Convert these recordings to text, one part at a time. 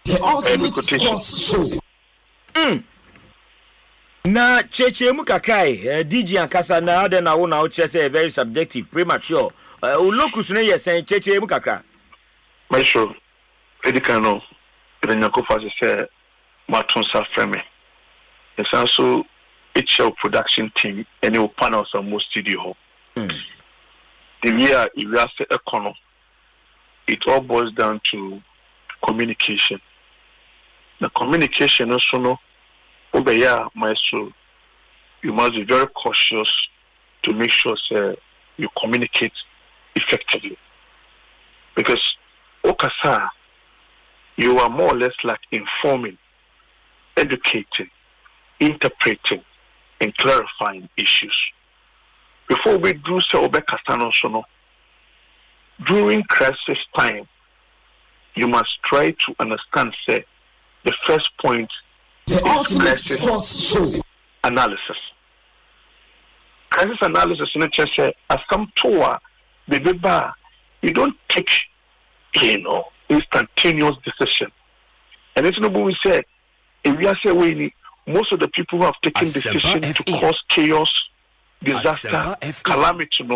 The ultimate sports show. Na cheche mu kakrai DJ ankasa na ade na wo na wo kire say very subjective premature o locus no yes cheche mu kakra my show edikano enyako fa say maton sa frame it's also HL production team and your panels on most studio the year if you say econo it all boils down to communication. The communication also no obeya maestro, you must be very cautious to make sure you communicate effectively. Because okasa, you are more or less like informing, educating, interpreting, and clarifying issues. Before we do so, during crisis time, you must try to understand, say, the first point the ultimate sports show. Analysis. Crisis analysis, as some tour, the bar, you don't take, instantaneous decision. And it's no we say, if we are saying most of the people who have taken decision to cause chaos, disaster, calamity,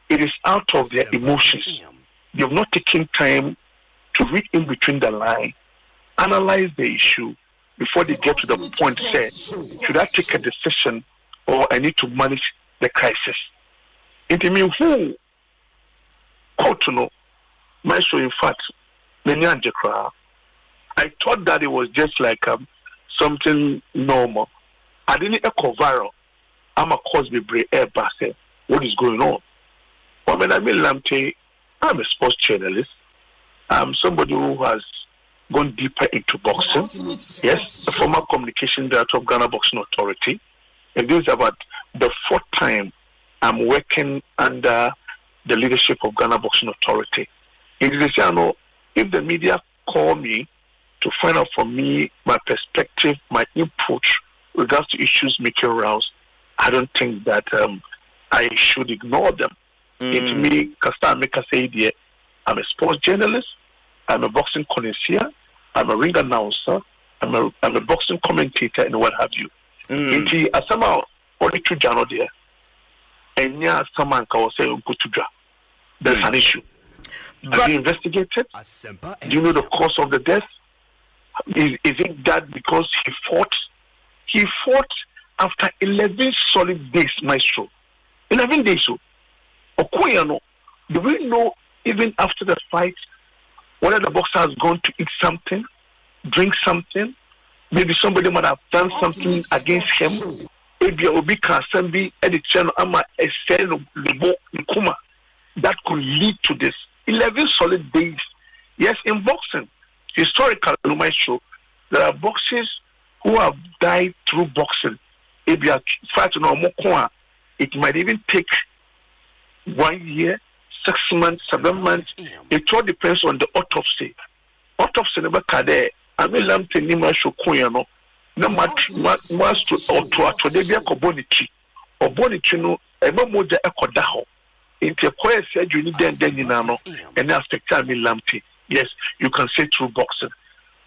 it is out of their emotions. They have not taken time to read in between the line, analyze the issue before they get to the point, say, should I take a decision or I need to manage the crisis? It means who ought to know. In fact, I thought that it was just like something normal. I didn't echo viral. I'm a cause be air bass. What is going on? Mohammed Amin Lamptey, I'm a sports journalist. I'm somebody who has gone deeper into boxing. Yes, a former communication director of Ghana Boxing Authority. And this is about the fourth time I'm working under the leadership of Ghana Boxing Authority. It is if the media call me to find out from me my perspective, my input regards to issues making rounds, I don't think that I should ignore them. It's me, Kasta Meka say, I'm a sports journalist, I'm a boxing connoisseur, I'm a ring announcer, I'm a boxing commentator, and what have you. It's Asempa only two jano there. And yeah, someone can say there's an issue. Have you investigated? Do you know the cause of the death? Is it that because he fought? He fought after 11 solid days, maestro. 11 days. Okoyano, do we know even after the fight whether the boxer has gone to eat something, drink something? Maybe somebody might have done something against him. Maybe Obi Kansambi, Edichano, Ama, Esel, Libo, Nkuma. That could lead to this. 11 solid days. Yes, in boxing, historically, maestro, there are boxers who have died through boxing. If you are fighting on Mokoa, it might even take 1 year, 6 months, 7 months. It all depends on the autopsy. Autopsy never kade. I mean, Lamptey ni masho kuyano. No much to debia kobonichi. Obonichi no eba moja ekodaho. Into a said you need then nano and now Amin Lamptey. Yes, you can say through boxing.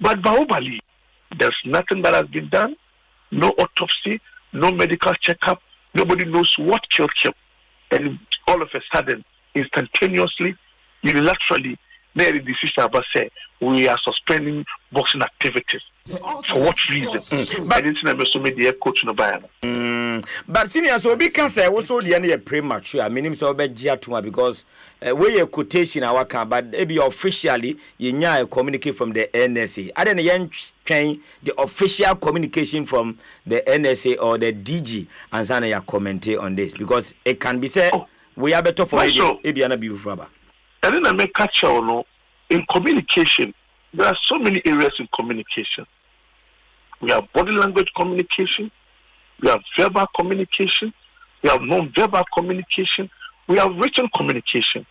But Bahubali, there's nothing that has been done. No autopsy, no medical checkup. Nobody knows what killed him. And all of a sudden, instantaneously, unilaterally, there is decision about say we are suspending boxing activities. For what reason? But it's never so many coach no bayana. But senior, so because I was the end premature. I mean, so bad because we a quotation our can, but maybe officially you communicate from the NSA. I don't know train the official communication from the NSA or the DG and Zana commentate on this because it can be said we are better for Abiana Bufraba. And then I make catch in communication. There are so many areas in communication. We have body language communication. We have verbal communication. We have non-verbal communication. We have written communication.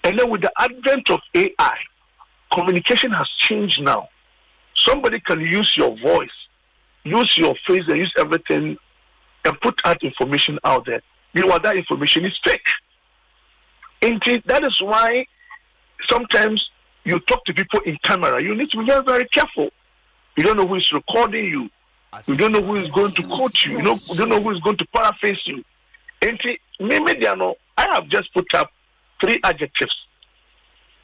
And then with the advent of AI, communication has changed now. Somebody can use your voice, use your face, and use everything and put out information out there. Meanwhile, that information is fake. Indeed, that is why sometimes you talk to people in camera, you need to be very, very careful. You don't know who is recording you. You don't know who is going to quote you. You don't know who is going to paraphrase you. And maybe I have just put up 3 adjectives: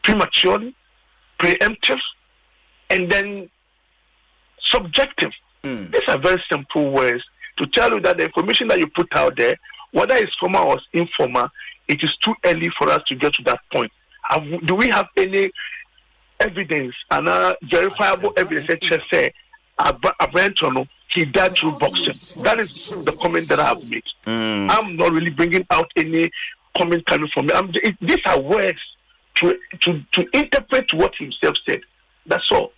prematurely, preemptive, and then subjective. These are very simple words to tell you that the information that you put out there, whether it's formal or informal, it is too early for us to get to that point. Do we have any evidence and verifiable evidence that say Abraham he died through boxing? That is the comment that I have made. I'm not really bringing out any comment coming from me. These are words to interpret what himself said. That's all.